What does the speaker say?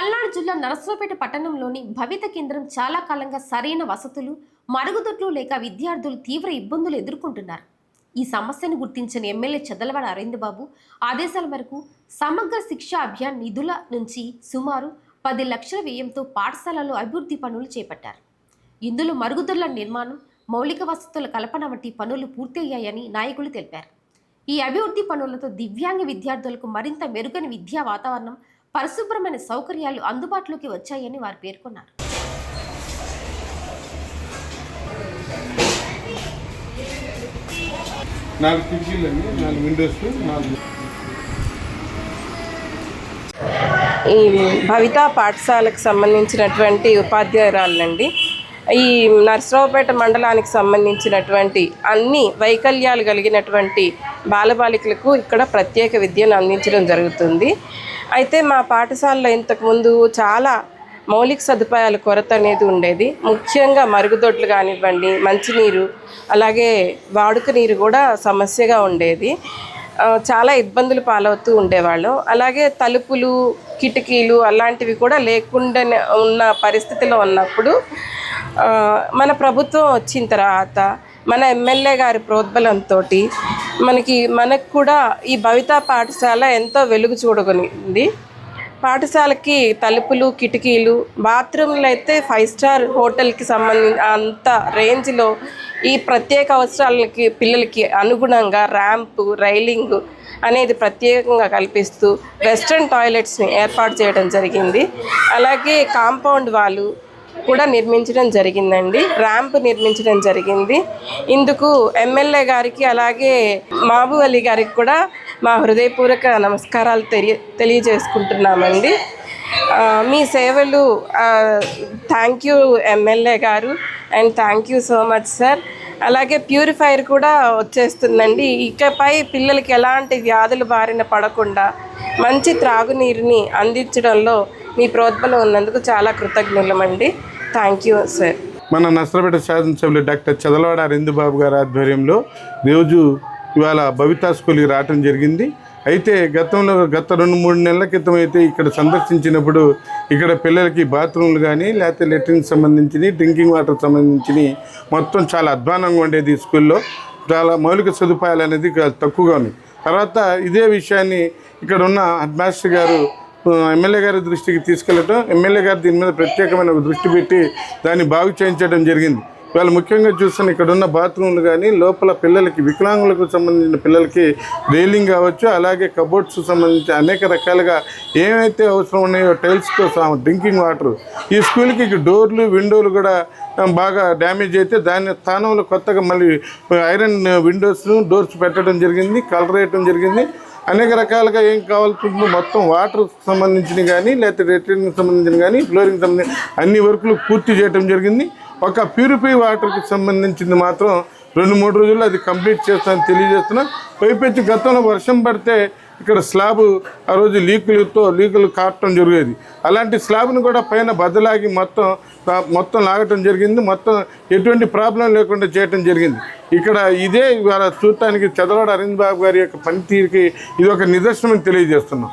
పల్నాడు జిల్లా నరసరావుపేట పట్టణంలోని భవిత కేంద్రం చాలా కాలంగా సరైన వసతులు, మరుగుదొడ్లు లేక విద్యార్థులు తీవ్ర ఇబ్బందులు ఎదుర్కొంటున్నారు. ఈ సమస్యను గుర్తించిన ఎమ్మెల్యే చదలవాడ అరవిందబాబు ఆదేశాల మేరకు సమగ్ర శిక్ష అభియాన్ నిధుల నుంచి సుమారు 10 లక్షల వ్యయంతో పాఠశాలలో అభివృద్ధి పనులు చేపట్టారు. ఇందులో మరుగుదొడ్ల నిర్మాణం, మౌలిక వసతుల కల్పన వంటి పనులు పూర్తయ్యాయని నాయకులు తెలిపారు. ఈ అభివృద్ధి పనులతో దివ్యాంగ విద్యార్థులకు మరింత మెరుగైన విద్యా వాతావరణం, పరిశుభ్రమైన సౌకర్యాలు అందుబాటులోకి వచ్చాయని వారు పేర్కొన్నారు. ఈ భవితా పాఠశాలకు సంబంధించినటువంటి ఉపాధ్యాయురాలండి. ఈ నరసరావుపేట మండలానికి సంబంధించినటువంటి అన్ని వైకల్యాలు కలిగినటువంటి బాలబాలికలకు ఇక్కడ ప్రత్యేక విద్యను అందించడం జరుగుతుంది. అయితే మా పాఠశాలలో ఇంతకుముందు చాలా మౌలిక సదుపాయాల కొరత అనేది ఉండేది. ముఖ్యంగా మరుగుదొడ్లు కానివ్వండి, మంచినీరు, అలాగే వాడుక నీరు కూడా సమస్యగా ఉండేది. చాలా ఇబ్బందులు పాలవుతూ ఉండేవాళ్ళం. అలాగే తలుపులు, కిటికీలు అలాంటివి కూడా లేకుండా ఉన్న పరిస్థితిలో ఉన్నప్పుడు మన ప్రభుత్వం వచ్చిన తర్వాత మన ఎమ్మెల్యే గారి ప్రోద్బలంతో మనకు కూడా ఈ భవితా పాఠశాల ఎంతో వెలుగు చూడగలిగింది. పాఠశాలకి తలుపులు, కిటికీలు, బాత్రూమ్లు అయితే 5 స్టార్ హోటల్కి సంబంధించి అంత రేంజ్లో ఈ ప్రత్యేక అవసరాలకి పిల్లలకి అనుగుణంగా ర్యాంపు, రైలింగ్ అనేది ప్రత్యేకంగా కల్పిస్తూ వెస్ట్రన్ టాయిలెట్స్ని ఏర్పాటు చేయడం జరిగింది. అలాగే కాంపౌండ్ వాళ్ళు కూడా నిర్మించడం జరిగిందండి. ర్యాంప్ నిర్మించడం జరిగింది. ఇందుకు ఎమ్మెల్యే గారికి అలాగే మహబూబ్ అలీ గారికి కూడా మా హృదయపూర్వక నమస్కారాలు తెలియజేసుకుంటున్నామండి. మీ సేవలు థ్యాంక్ యూ ఎమ్మెల్యే గారు, and thank you so much sir. అలాగే ప్యూరిఫైర్ కూడా వచ్చేస్తుందండి. ఇకపై పిల్లలకి ఎలాంటి వ్యాధుల బారిన పడకుండా మంచి త్రాగునీరుని అందించడంలో మీ ప్రోద్బలం ఉన్నందుకు చాలా కృతజ్ఞులమండి. Thank you sir. మన నరసరావుపేట శాసనసభ్యులు డాక్టర్ చదలవాడ అరవిందబాబు గారి ఆధ్వర్యంలో రోజు ఇవాళ భవితా స్కూల్కి రావటం జరిగింది. అయితే గత 2-3 నెలల క్రితం అయితే ఇక్కడ సందర్శించినప్పుడు ఇక్కడ పిల్లలకి బాత్రూమ్లు కానీ, లేకపోతే లెట్రిన్కి సంబంధించి, డ్రింకింగ్ వాటర్ సంబంధించి మొత్తం చాలా అధ్వానంగా ఉండేది. ఈ స్కూల్లో చాలా మౌలిక సదుపాయాలు అనేది తక్కువగా ఉన్నాయి. తర్వాత ఇదే విషయాన్ని ఇక్కడ ఉన్న హెడ్ మాస్టర్ గారు ఎమ్మెల్యే గారి దృష్టికి తీసుకెళ్ళటం, ఎమ్మెల్యే గారు దీని మీద ప్రత్యేకమైన దృష్టి పెట్టి దాన్ని బాగు చేయించడం జరిగింది. వాళ్ళు ముఖ్యంగా చూస్తున్న ఇక్కడ ఉన్న బాత్రూమ్లు కానీ, లోపల పిల్లలకి, వికలాంగులకు సంబంధించిన పిల్లలకి రైలింగ్ కావచ్చు, అలాగే కబోర్డ్స్ సంబంధించి అనేక రకాలుగా ఏమైతే అవసరం ఉన్నాయో టైల్స్తో డ్రింకింగ్ వాటర్. ఈ స్కూల్కి డోర్లు, విండోలు కూడా బాగా డ్యామేజ్ అయితే దాని స్థానంలో కొత్తగా మళ్ళీ ఐరన్ డోర్స్ పెట్టడం జరిగింది, కలర్ వేయటం జరిగింది. అనేక రకాలుగా ఏం కావాల్సిందో మొత్తం వాటర్ సంబంధించినవి కానీ, లేకపోతే లెట్రిన్కి సంబంధించిన కానీ, ఫ్లోరింగ్ సంబంధించి అన్ని వర్కులు పూర్తి చేయడం జరిగింది. ఒక ప్యూరిఫై వాటర్కి సంబంధించింది మాత్రం 2-3 రోజుల్లో అది కంప్లీట్ చేస్తానని తెలియజేస్తున్నా. పైపెచ్చి గతంలో వర్షం పడితే ఇక్కడ స్లాబ్ ఆ రోజు లీకులు కాటడం జరిగేది. అలాంటి స్లాబ్ను కూడా పైన బద్దలాగి మొత్తం లాగటం జరిగింది. మొత్తం ఎటువంటి ప్రాబ్లం లేకుండా చేయటం జరిగింది. ఇక్కడ ఇదే ఇవాళ చూడటానికి చదలవాడ అరవిందబాబు గారి యొక్క పనితీరుకి ఇది ఒక నిదర్శనం తెలియజేస్తున్నాం.